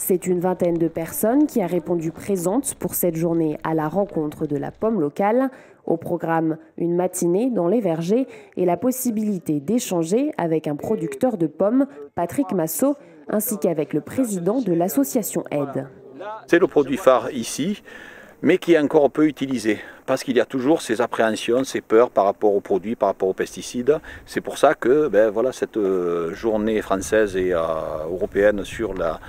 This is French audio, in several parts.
C'est une vingtaine de personnes qui a répondu présente pour cette journée à la rencontre de la pomme locale. Au programme, une matinée dans les vergers et la possibilité d'échanger avec un producteur de pommes, Patrick Massot, ainsi qu'avec le président de l'association Aide. C'est le produit phare ici, mais qui est encore peu utilisé, parce qu'il y a toujours ces appréhensions, ces peurs par rapport aux produits, par rapport aux pesticides. C'est pour ça que cette journée française et européenne sur la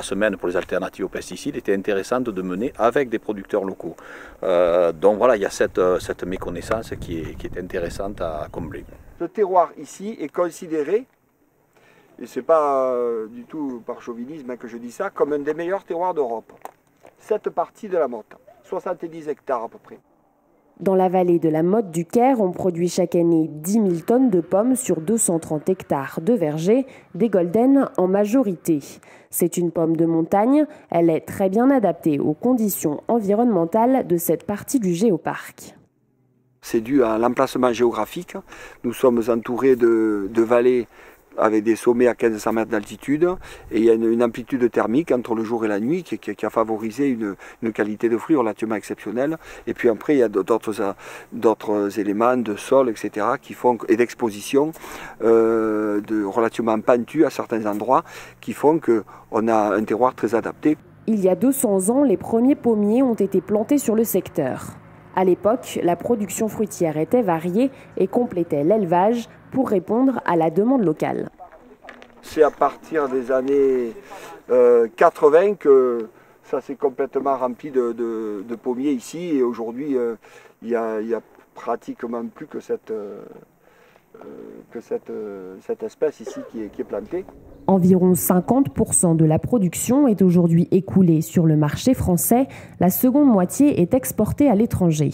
semaine pour les alternatives aux pesticides était intéressante de mener avec des producteurs locaux. Donc voilà, il y a cette méconnaissance qui est intéressante à combler. Le terroir ici est considéré, et ce n'est pas du tout par chauvinisme que je dis ça, comme un des meilleurs terroirs d'Europe. Cette partie de la Motte, 70 hectares à peu près. Dans la vallée de la Motte du Caire, on produit chaque année 10 000 tonnes de pommes sur 230 hectares de vergers, des golden en majorité. C'est une pomme de montagne, elle est très bien adaptée aux conditions environnementales de cette partie du géoparc. C'est dû à l'emplacement géographique. Nous sommes entourés de vallées avec des sommets à 1500 mètres d'altitude, et il y a une amplitude thermique entre le jour et la nuit qui a favorisé une qualité de fruits relativement exceptionnelle. Et puis après, il y a d'autres éléments de sol, etc., et d'exposition relativement pentus à certains endroits, qui font qu'on a un terroir très adapté. Il y a 200 ans, les premiers pommiers ont été plantés sur le secteur. À l'époque, la production fruitière était variée et complétait l'élevage pour répondre à la demande locale. C'est à partir des années 80 que ça s'est complètement rempli de pommiers ici, et aujourd'hui il y a pratiquement plus que cette espèce ici qui est plantée. Environ 50% de la production est aujourd'hui écoulée sur le marché français. La seconde moitié est exportée à l'étranger.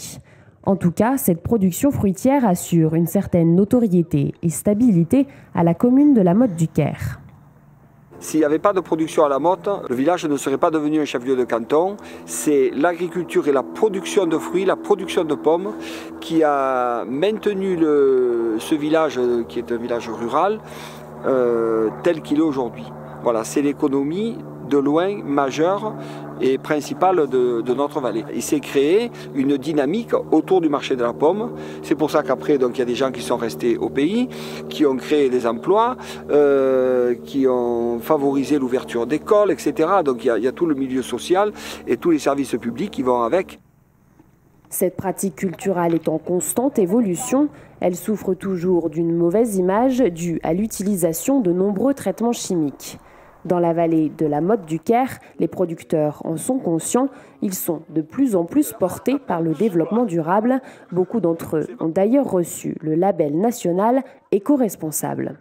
En tout cas, cette production fruitière assure une certaine notoriété et stabilité à la commune de la Motte du Caire. S'il n'y avait pas de production à la Motte, le village ne serait pas devenu un chef-lieu de canton. C'est l'agriculture et la production de fruits, la production de pommes qui a maintenu ce village, qui est un village rural, tel qu'il est aujourd'hui. Voilà, c'est l'économie de loin majeure et principale de notre vallée. Il s'est créé une dynamique autour du marché de la pomme. C'est pour ça qu'après, il y a des gens qui sont restés au pays, qui ont créé des emplois, qui ont favorisé l'ouverture d'écoles, etc. Donc il y a tout le milieu social et tous les services publics qui vont avec. Cette pratique culturelle est en constante évolution. Elle souffre toujours d'une mauvaise image due à l'utilisation de nombreux traitements chimiques. Dans la vallée de la Motte du Caire, les producteurs en sont conscients. Ils sont de plus en plus portés par le développement durable. Beaucoup d'entre eux ont d'ailleurs reçu le label national éco-responsable.